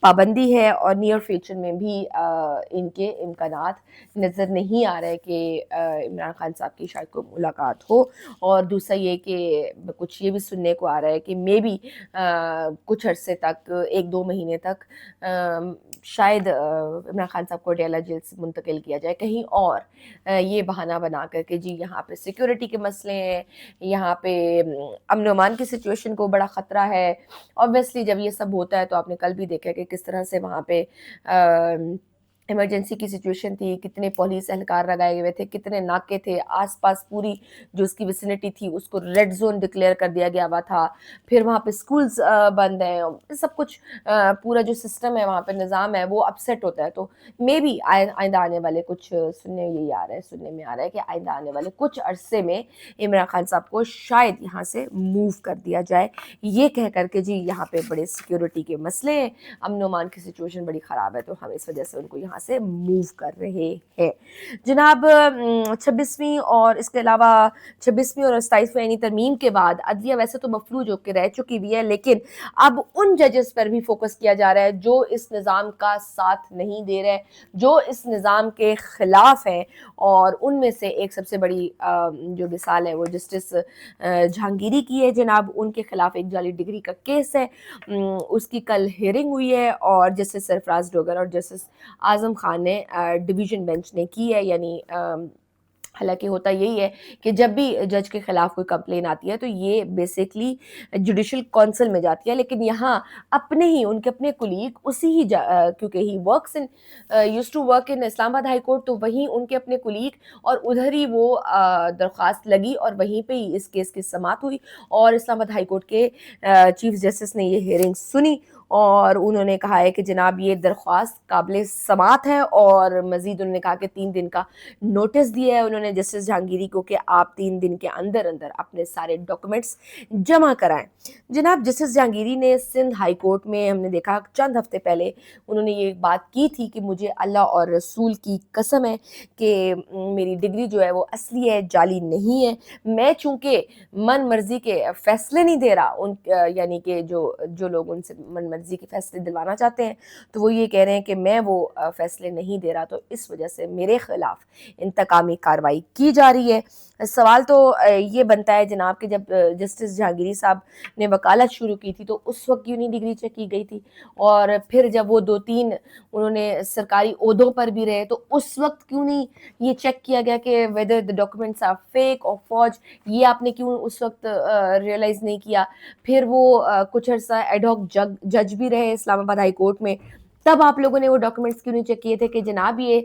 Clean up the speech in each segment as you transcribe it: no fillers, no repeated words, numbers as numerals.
پابندی ہے اور نیئر فیوچر میں بھی ان کے امکانات نظر نہیں آ رہے کہ عمران خان صاحب کی شاید کوئی ملاقات ہو. اور دوسرا یہ کہ کچھ یہ بھی سننے کو آ رہا ہے کہ مے بی کچھ عرصے تک 1-2 مہینے تک شاید عمران خان صاحب کو ڈیلا جیل سے منتقل کیا جائے کہیں اور، یہ بہانہ بنا کر کہ جی یہاں پہ سیکیورٹی کے مسئلے ہیں، یہاں پہ امن و امان کی سچویشن کو بڑا خطرہ ہے. obviously جب یہ سب ہوتا ہے تو آپ نے کل بھی دیکھا کہ کس طرح سے وہاں پہ ایمرجنسی کی سچویشن تھی، کتنے پولیس اہلکار لگائے ہوئے تھے، کتنے ناکے تھے، آس پاس پوری جو اس کی ویسینٹی تھی اس کو ریڈ زون ڈکلیئر کر دیا گیا ہوا تھا. پھر وہاں پہ سکولز بند ہیں، سب کچھ پورا جو سسٹم ہے وہاں پہ نظام ہے وہ اپسیٹ ہوتا ہے. تو مے بی آئندہ آنے والے کچھ سننے میں آ رہا ہے کہ آئندہ آنے والے کچھ عرصے میں عمران خان صاحب کو شاید یہاں سے موو کر دیا جائے، یہ کہہ کر کے جی یہاں پہ بڑے سیکیورٹی کے مسئلے ہیں، امن و امان کی سچویشن بڑی خراب ہے تو ہم اس وجہ سے ان کو یہاں سے موو کر رہے ہیں. جناب 26ویں اور اس کے علاوہ 26ویں اور 27ویں یعنی ترمیم کے بعد عدلیہ ویسے تو مفلوج ہو کے رہ چکی بھی ہے، لیکن اب ان ججز پر بھی فوکس کیا جا رہا ہے جو اس نظام کا ساتھ نہیں دے رہے، جو اس نظام کے خلاف ہیں. اور ان میں سے ایک سب سے بڑی جو مثال ہے وہ جسٹس جہانگیری کی ہے جناب. ان کے خلاف ایک جعلی ڈگری کا کیس ہے، اس کی کل ہیئرنگ ہوئی ہے اور جسٹس سرفراز ڈوگر اور جسٹس اعظم خان نے ڈویژن بینچ نے کی ہے. یعنی حالانکہ ہوتا یہی ہے کہ جب بھی جج کے خلاف کوئی کمپلین آتی ہے تو یہ بیسیکلی جوڈیشل کونسل میں جاتی ہے، لیکن یہاں اپنے ہی ان کے اپنے کولیگ اسی ہی کیونکہ he works in used to work in Islamabad high court, تو وہیں ان کے اپنے کولیگ اور ادھر ہی وہ درخواست لگی اور وہیں پہ ہی اس کیس کی سماعت ہوئی اور اسلام آباد ہائی کورٹ کے چیف جسٹس نے یہ ہیئرنگ سنی اور انہوں نے کہا ہے کہ جناب یہ درخواست قابل سماعت ہے اور مزید انہوں نے کہا کہ 3 دن کا نوٹس دیا ہے انہوں نے جسٹس جہانگیری کو کہ آپ 3 دن کے اندر اپنے سارے ڈاکومنٹس جمع کرائیں. جناب جسٹس جہانگیری نے سندھ ہائی کورٹ میں ہم نے دیکھا چند ہفتے پہلے انہوں نے یہ بات کی تھی کہ مجھے اللہ اور رسول کی قسم ہے کہ میری ڈگری جو ہے وہ اصلی ہے، جعلی نہیں ہے. میں چونکہ من مرضی کے فیصلے نہیں دے رہا، یعنی کہ جو لوگ ان سے من مرضی کے فیصلے دلوانا چاہتے ہیں تو وہ یہ کہہ رہے ہیں کہ میں وہ فیصلے نہیں دے رہا، تو اس وجہ سے میرے خلاف انتقامی کارروائی کی جا رہی ہے. سوال تو یہ بنتا ہے جناب کہ جب جسٹس جہانگیری صاحب نے وکالت شروع کی تھی تو اس وقت کیوں نہیں ڈگری چیک کی گئی تھی، اور پھر جب وہ 2-3 انہوں نے سرکاری عہدوں پر بھی رہے تو اس وقت کیوں نہیں یہ چیک کیا گیا کہ whether the documents are fake or forged، یہ آپ نے کیوں اس وقت ریئلائز نہیں کیا. پھر وہ کچھ عرصہ ایڈ ہاک جج بھی رہے اسلام آباد ہائی کورٹ میں، تب آپ لوگوں نے وہ ڈاکومنٹس کیوں نہیں چیک کیے تھے کہ جناب یہ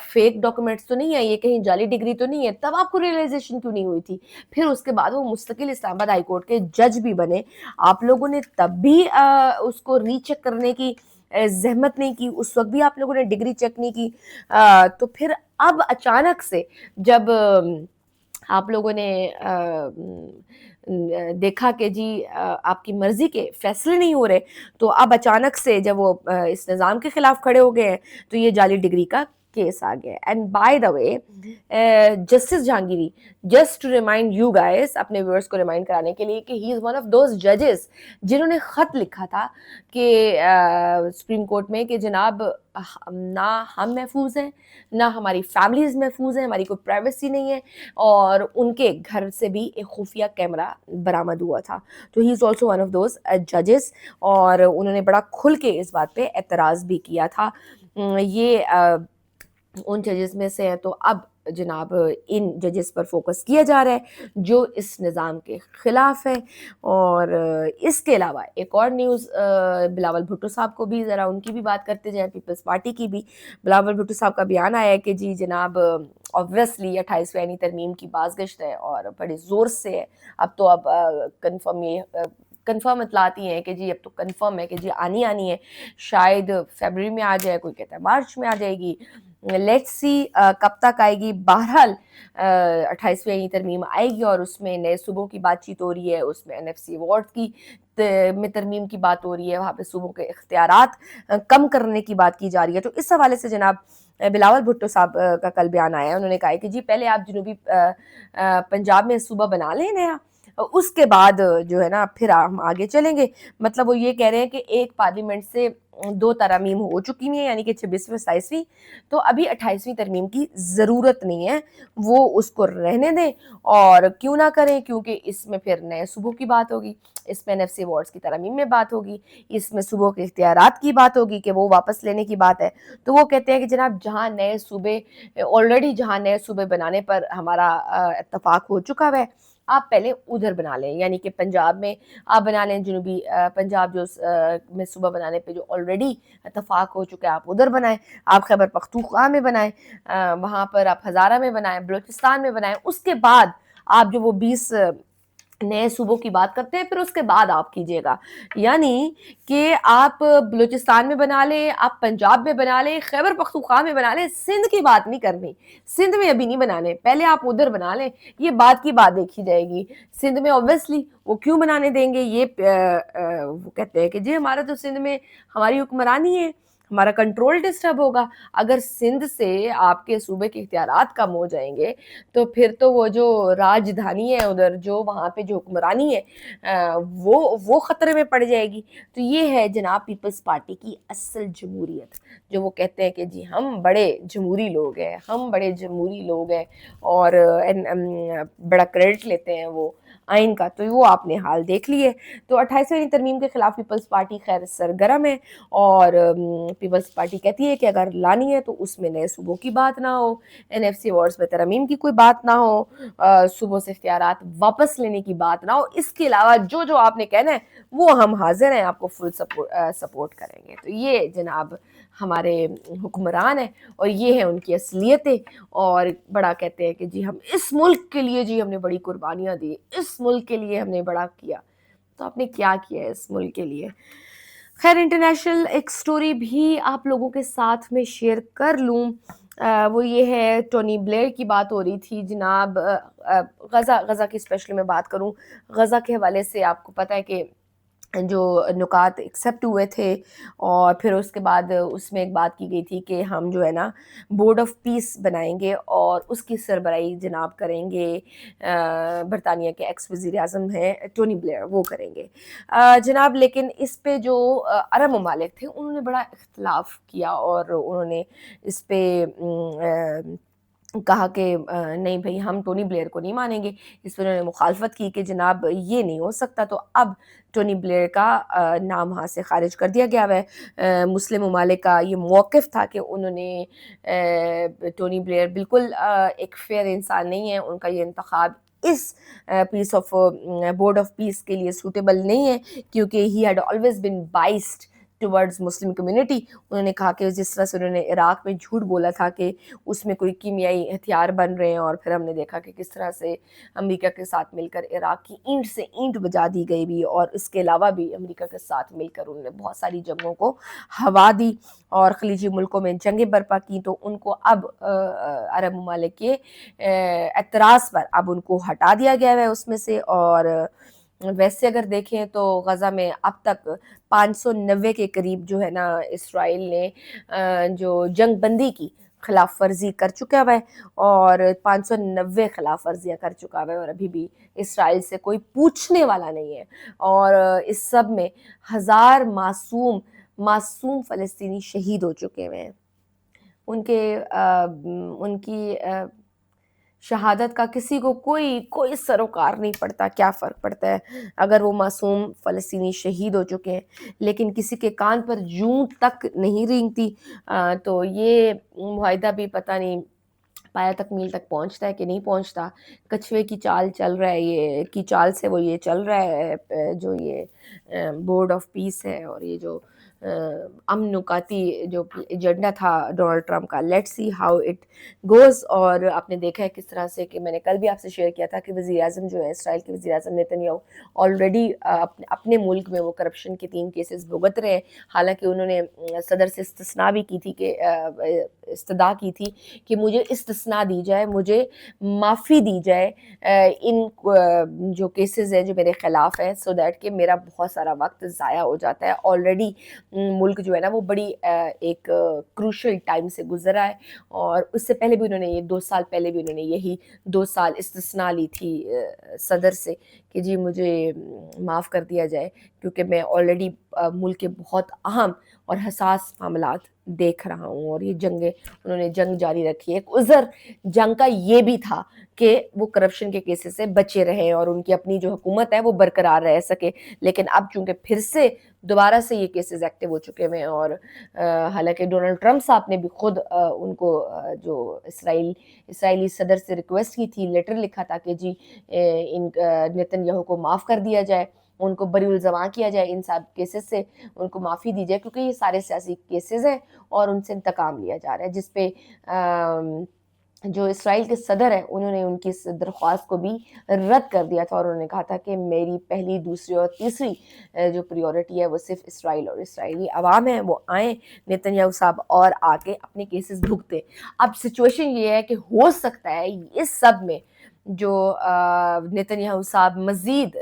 فیک ڈاکومنٹس تو نہیں ہے، یہ کہیں جعلی ڈگری تو نہیں ہے، تب آپ کو ریئلائزیشن کیوں نہیں ہوئی تھی. پھر اس کے بعد وہ مستقل اسلام آباد ہائی کورٹ کے جج بھی بنے، آپ لوگوں نے تب بھی اس کو ری چیک کرنے کی زحمت نہیں کی، اس وقت بھی آپ لوگوں نے ڈگری چیک نہیں کی. تو پھر اب اچانک سے جب آپ لوگوں نے دیکھا کہ جی آپ کی مرضی کے فیصلے نہیں ہو رہے، تو اب اچانک سے جب وہ اس نظام کے خلاف کھڑے ہو گئے ہیں تو یہ جعلی ڈگری کا کیس آ گیا. And by the way justice Jahangiri, just to remind you guys, اپنے ویورز کو ریمائنڈ کرانے کے لیے کہ he is one of those ججز جنہوں نے خط لکھا تھا کہ سپریم کورٹ میں کہ جناب نہ ہم محفوظ ہیں، نہ ہماری فیملیز محفوظ ہیں، ہماری کوئی پرائیویسی نہیں ہے، اور ان کے گھر سے بھی ایک خفیہ کیمرہ برآمد ہوا تھا. تو he is also one of those ججز، اور انہوں نے بڑا کھل کے اس بات پہ اعتراض بھی کیا تھا. یہ ان ججز میں سے ہیں. تو اب جناب ان ججز پر فوکس کیا جا رہا ہے جو اس نظام کے خلاف ہے. اور اس کے علاوہ ایک اور نیوز، بلاول بھٹو صاحب کو بھی ذرا ان کی بھی بات کرتے جائیں، پیپلز پارٹی کی بھی. بلاول بھٹو صاحب کا بیان آیا ہے کہ جی جناب obviously 28ویں یعنی ترمیم کی بازگشت ہے اور بڑے زور سے ہے. اب تو کنفرم اطلاعاتی ہیں کہ جی اب تو کنفرم ہے کہ جی آنی ہے، شاید فیبرری میں آ جائے، کوئی کہتا ہے مارچ میں آ جائے گی. لیٹس سی کب تک آئے گی. بہرحال 28ویں یعنی ترمیم آئے گی اور اس میں نئے صوبوں کی بات چیت ہو رہی ہے، اس میں NFC ایوارڈ کی میں ترمیم کی بات ہو رہی ہے، وہاں پہ صوبوں کے اختیارات کم کرنے کی بات کی جا رہی ہے. تو اس حوالے سے جناب بلاول بھٹو صاحب کا کل بیان آیا ہے. انہوں نے کہا ہے کہ جی پہلے آپ جنوبی پنجاب میں صوبہ بنا لیں نیا، اس کے بعد جو ہے نا پھر ہم آگے چلیں گے. مطلب وہ یہ کہہ رہے ہیں کہ ایک پارلیمنٹ سے 2 ترامیم ہو چکی ہیں یعنی کہ 26ویں 27ویں، تو ابھی 28ویں ترمیم کی ضرورت نہیں ہے، وہ اس کو رہنے دیں اور کیوں نہ کریں، کیونکہ اس میں پھر نئے صوبوں کی بات ہوگی، اس میں NFC ایوارڈز کی ترامیم میں بات ہوگی، اس میں صوبوں کے اختیارات کی بات ہوگی کہ وہ واپس لینے کی بات ہے۔ تو وہ کہتے ہیں کہ جناب جہاں نئے صوبے آلریڈی جہاں نئے صوبے بنانے پر ہمارا اتفاق ہو چکا ہے، آپ پہلے ادھر بنا لیں، یعنی کہ پنجاب میں آپ بنا لیں، جنوبی پنجاب جو میں صوبہ بنانے پہ جو آلریڈی اتفاق ہو چکا ہے آپ ادھر بنائیں، آپ خیبر پختونخوا میں بنائیں، وہاں پر آپ ہزارہ میں بنائیں، بلوچستان میں بنائیں، اس کے بعد آپ جو وہ 20 نئے صوبوں کی بات کرتے ہیں پھر اس کے بعد آپ کیجئے گا، یعنی کہ آپ بلوچستان میں بنا لیں، آپ پنجاب میں بنا لیں، خیبر پختونخوا میں بنا لیں، سندھ کی بات نہیں کرنی، سندھ میں ابھی نہیں بنانے، پہلے آپ ادھر بنا لیں، یہ بات کی بات دیکھی جائے گی۔ سندھ میں اوبویسلی وہ کیوں بنانے دیں گے، یہ وہ کہتے ہیں کہ جی ہمارا تو سندھ میں ہماری حکمرانی ہے، ہمارا کنٹرول ڈسٹرب ہوگا۔ اگر سندھ سے آپ کے صوبے کے اختیارات کم ہو جائیں گے تو پھر تو وہ جو راجدھانی ہے ادھر، جو وہاں پہ جو حکمرانی ہے وہ خطرے میں پڑ جائے گی۔ تو یہ ہے جناب پیپلز پارٹی کی اصل جمہوریت، جو وہ کہتے ہیں کہ جی ہم بڑے جمہوری لوگ ہیں، ہم بڑے جمہوری لوگ ہیں، اور بڑا کریڈٹ لیتے ہیں وہ آئین کا۔ تو وہ آپ نے حال دیکھ لیے۔ تو 28ویں ترمیم کے خلاف پیپلز پارٹی خیر سرگرم ہے، اور پیپلز پارٹی کہتی ہے کہ اگر لانی ہے تو اس میں نئے صوبوں کی بات نہ ہو، NFC ایوارڈز میں ترمیم کی کوئی بات نہ ہو، صوبوں سے اختیارات واپس لینے کی بات نہ ہو، اس کے علاوہ جو آپ نے کہنا ہے وہ ہم حاضر ہیں، آپ کو فل سپورٹ کریں گے۔ تو یہ جناب ہمارے حکمران ہیں، اور یہ ہیں ان کی اصلیتیں، اور بڑا کہتے ہیں کہ جی ہم اس ملک کے لیے جی ہم نے بڑی قربانیاں دی، اس ملک کے لیے ہم نے بڑا کیا۔ تو آپ نے کیا کیا ہے اس ملک کے لیے؟ خیر انٹرنیشنل ایک سٹوری بھی آپ لوگوں کے ساتھ میں شیئر کر لوں، وہ یہ ہے ٹونی بلیئر کی بات ہو رہی تھی جناب، غزہ کی اسپیشلی میں بات کروں، غزہ کے حوالے سے آپ کو پتہ ہے کہ جو نکات ایکسیپٹ ہوئے تھے، اور پھر اس کے بعد اس میں ایک بات کی گئی تھی کہ ہم جو ہے نا بورڈ آف پیس بنائیں گے اور اس کی سربراہی جناب کریں گے برطانیہ کے ایکس وزیر اعظم ہیں ٹونی بلیئر، وہ کریں گے جناب۔ لیکن اس پہ جو عرب ممالک تھے انہوں نے بڑا اختلاف کیا، اور انہوں نے اس پہ کہا کہ نہیں بھئی ہم ٹونی بلیئر کو نہیں مانیں گے، اس پر انہوں نے مخالفت کی کہ جناب یہ نہیں ہو سکتا۔ تو اب ٹونی بلیئر کا نام وہاں سے خارج کر دیا گیا ہے۔ مسلم ممالک کا یہ موقف تھا کہ انہوں نے ٹونی بلیئر بالکل ایک فیئر انسان نہیں ہے، ان کا یہ انتخاب اس پیس آف بورڈ آف پیس کے لیے سوٹیبل نہیں ہے، کیونکہ he had always been biased towards Muslim community. انہوں نے کہا کہ جس طرح سے انہوں نے عراق میں جھوٹ بولا تھا کہ اس میں کوئی کیمیائی ہتھیار بن رہے ہیں، اور پھر ہم نے دیکھا کہ کس طرح سے امریکہ کے ساتھ مل کر عراق کی اینٹ سے اینٹ بجا دی گئی بھی، اور اس کے علاوہ بھی امریکہ کے ساتھ مل کر انہوں نے بہت ساری جنگوں کو ہوا دی اور خلیجی ملکوں میں جنگیں برپا کی۔ تو ان کو اب عرب ممالک کے اعتراض پر اب ان کو ہٹا دیا گیا ہے اس میں سے۔ اور ویسے اگر دیکھیں تو غزہ میں اب تک 590 کے قریب جو ہے نا اسرائیل نے جو جنگ بندی کی خلاف ورزی کر چکا ہے، اور 590 خلاف ورزیاں کر چکا ہے، اور ابھی بھی اسرائیل سے کوئی پوچھنے والا نہیں ہے۔ اور اس سب میں 1000 معصوم فلسطینی شہید ہو چکے ہیں۔ ان کی شہادت کا کسی کو کوئی سروکار نہیں پڑتا، کیا فرق پڑتا ہے اگر وہ معصوم فلسطینی شہید ہو چکے ہیں، لیکن کسی کے کان پر جوں تک نہیں رینگتی۔ تو یہ معاہدہ بھی پتہ نہیں پایا تکمیل تک پہنچتا ہے کہ نہیں پہنچتا، کچھوے کی چال چل رہا ہے، یہ کی چال سے وہ یہ چل رہا ہے جو یہ بورڈ آف پیس ہے، اور یہ جو امن نکاتی جو ایجنڈا تھا ڈونلڈ ٹرمپ کا، let see how it goes. اور آپ نے دیکھا ہے کس طرح سے کہ میں نے کل بھی آپ سے شیئر کیا تھا کہ وزیر اعظم جو ہے اسرائیل کے وزیر اعظم نیتن یاہو آلریڈی اپنے ملک میں وہ کرپشن کے 3 کیسز بھگت رہے ہیں، حالانکہ انہوں نے صدر سے استثناء بھی کی تھی کہ استدعا کی تھی کہ مجھے استثناء دی جائے، مجھے معافی دی جائے ان جو کیسز ہیں جو میرے خلاف ہیں، سو دیٹ کہ میرا بہت سارا وقت ضائع ہو جاتا ہے۔ آلریڈی ملک جو ہے نا وہ بڑی ایک کروشل ٹائم سے گزرا ہے، اور اس سے پہلے بھی انہوں نے یہ 2 سال پہلے بھی انہوں نے یہی 2 سال استثناء لی تھی صدر سے کہ جی مجھے معاف کر دیا جائے، کیونکہ میں آلریڈی ملک کے بہت اہم اور حساس معاملات دیکھ رہا ہوں، اور یہ جنگیں انہوں نے جنگ جاری رکھی ہے۔ ایک عذر جنگ کا یہ بھی تھا کہ وہ کرپشن کے کیسز سے بچے رہے اور ان کی اپنی جو حکومت ہے وہ برقرار رہ سکے، لیکن اب چونکہ پھر سے دوبارہ سے یہ کیسز ایکٹیو ہو چکے ہوئے ہیں، اور حالانکہ ڈونلڈ ٹرمپ صاحب نے بھی خود ان کو جو اسرائیلی صدر سے ریکویسٹ کی تھی، لیٹر لکھا تھا کہ جی ان نیتن یاہو کو معاف کر دیا جائے، ان کو بری الزام کیا جائے، ان سب کیسز سے ان کو معافی دی جائے، کیونکہ یہ سارے سیاسی کیسز ہیں اور ان سے انتقام لیا جا رہا ہے، جس پہ جو اسرائیل کے صدر ہیں انہوں نے ان کی اس درخواست کو بھی رد کر دیا تھا، اور انہوں نے کہا تھا کہ میری پہلی، دوسری اور تیسری جو پریورٹی ہے وہ صرف اسرائیل اور اسرائیلی عوام ہیں، وہ آئیں نیتن یاہو صاحب اور آ کے اپنے کیسز بھگتے۔ اب سچویشن یہ ہے کہ ہو سکتا ہے اس سب میں جو نیتن یاہو صاحب مزید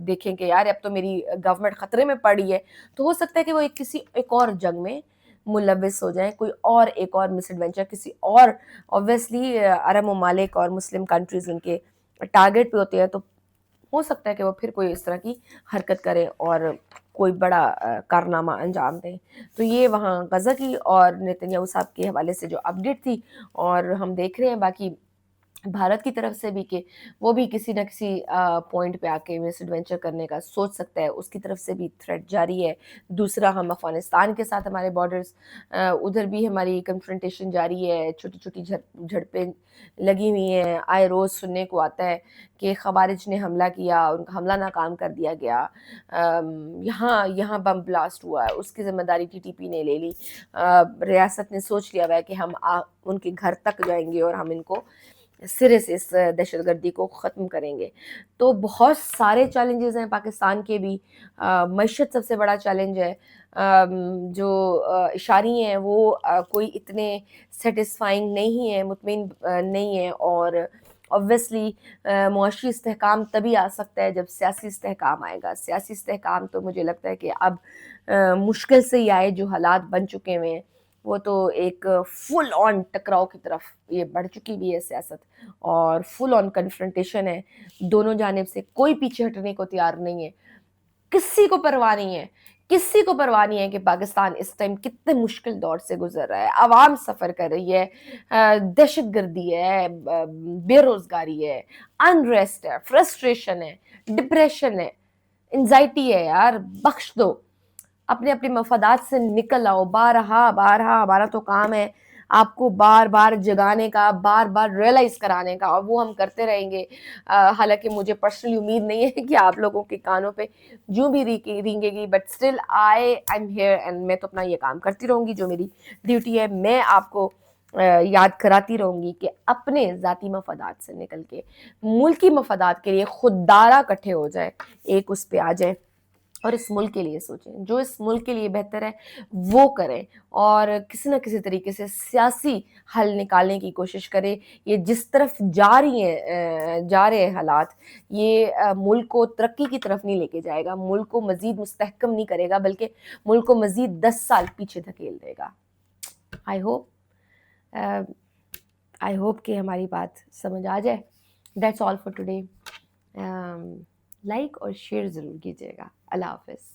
دیکھیں کہ یار اب تو میری گورنمنٹ خطرے میں پڑی ہے، تو ہو سکتا ہے کہ وہ کسی ایک اور جنگ میں ملوث ہو جائیں، کوئی اور ایک اور مس ایڈونچر کسی اور، اوبویسلی عرب ممالک اور مسلم کنٹریز ان کے ٹارگٹ پہ ہوتے ہیں، تو ہو سکتا ہے کہ وہ پھر کوئی اس طرح کی حرکت کریں اور کوئی بڑا کارنامہ انجام دیں۔ تو یہ وہاں غزہ کی اور نیتن یاہو صاحب کے حوالے سے جو اپڈیٹ تھی، اور ہم دیکھ رہے ہیں باقی بھارت کی طرف سے بھی کہ وہ بھی کسی نہ کسی پوائنٹ پہ آ کے مس ایڈونچر کرنے کا سوچ سکتا ہے، اس کی طرف سے بھی تھریٹ جاری ہے۔ دوسرا، ہم افغانستان کے ساتھ ہمارے بارڈرز، ادھر بھی ہماری کنفرنٹیشن جاری ہے، چھوٹی چھوٹی جھڑپیں لگی ہوئی ہیں، آئے روز سننے کو آتا ہے کہ خوارج نے حملہ کیا، ان کا حملہ ناکام کر دیا گیا، یہاں بم بلاسٹ ہوا ہے، اس کی ذمہ داری ٹی ٹی پی نے لے لی، ریاست نے سوچ لیا ہوا ہے کہ ہم ان کے گھر تک جائیں گے اور ہم ان کو سرے سے اس دہشت گردی کو ختم کریں گے۔ تو بہت سارے چیلنجز ہیں پاکستان کے بھی، معیشت سب سے بڑا چیلنج ہے، جو اشاری ہیں وہ کوئی اتنے سیٹسفائنگ نہیں ہیں، مطمئن نہیں ہیں، اور اوبویسلی معاشی استحکام تبھی آ سکتا ہے جب سیاسی استحکام آئے گا۔ سیاسی استحکام تو مجھے لگتا ہے کہ اب مشکل سے ہی آئے، جو حالات بن چکے ہوئے ہیں وہ تو ایک فل آن ٹکراؤ کی طرف یہ بڑھ چکی بھی ہے سیاست، اور فل آن کنفرنٹیشن ہے، دونوں جانب سے کوئی پیچھے ہٹنے کو تیار نہیں ہے، کسی کو پرواہ نہیں ہے، کسی کو پرواہ نہیں ہے کہ پاکستان اس ٹائم کتنے مشکل دور سے گزر رہا ہے، عوام سفر کر رہی ہے، دہشت گردی ہے، بے روزگاری ہے، انریسٹ ہے، فرسٹریشن ہے، ڈپریشن ہے، انزائٹی ہے، یار بخش دو، اپنے اپنے مفادات سے نکل آؤ۔ بارہا ہمارا تو کام ہے آپ کو بار بار جگانے کا، بار بار ریئلائز کرانے کا، اور وہ ہم کرتے رہیں گے۔ حالانکہ مجھے پرسنلی امید نہیں ہے کہ آپ لوگوں کے کانوں پہ جو بھی رینگے گی، but still I am here, and میں تو اپنا یہ کام کرتی رہوں گی، جو میری ڈیوٹی ہے میں آپ کو یاد کراتی رہوں گی کہ اپنے ذاتی مفادات سے نکل کے ملکی مفادات کے لیے خوددارا اکٹھے ہو جائے، ایک اس پہ آ جائے اور اس ملک کے لیے سوچیں، جو اس ملک کے لیے بہتر ہے وہ کریں، اور کسی نہ کسی طریقے سے سیاسی حل نکالنے کی کوشش کریں۔ یہ جس طرف جا رہے ہیں حالات، یہ ملک کو ترقی کی طرف نہیں لے کے جائے گا، ملک کو مزید مستحکم نہیں کرے گا، بلکہ ملک کو مزید 10 سال پیچھے دھکیل دے گا۔ آئی ہوپ کہ ہماری بات سمجھ آ جائے۔ That's all for today. Like اور شیئر ضرور کیجیے گا۔ اللہ حافظ۔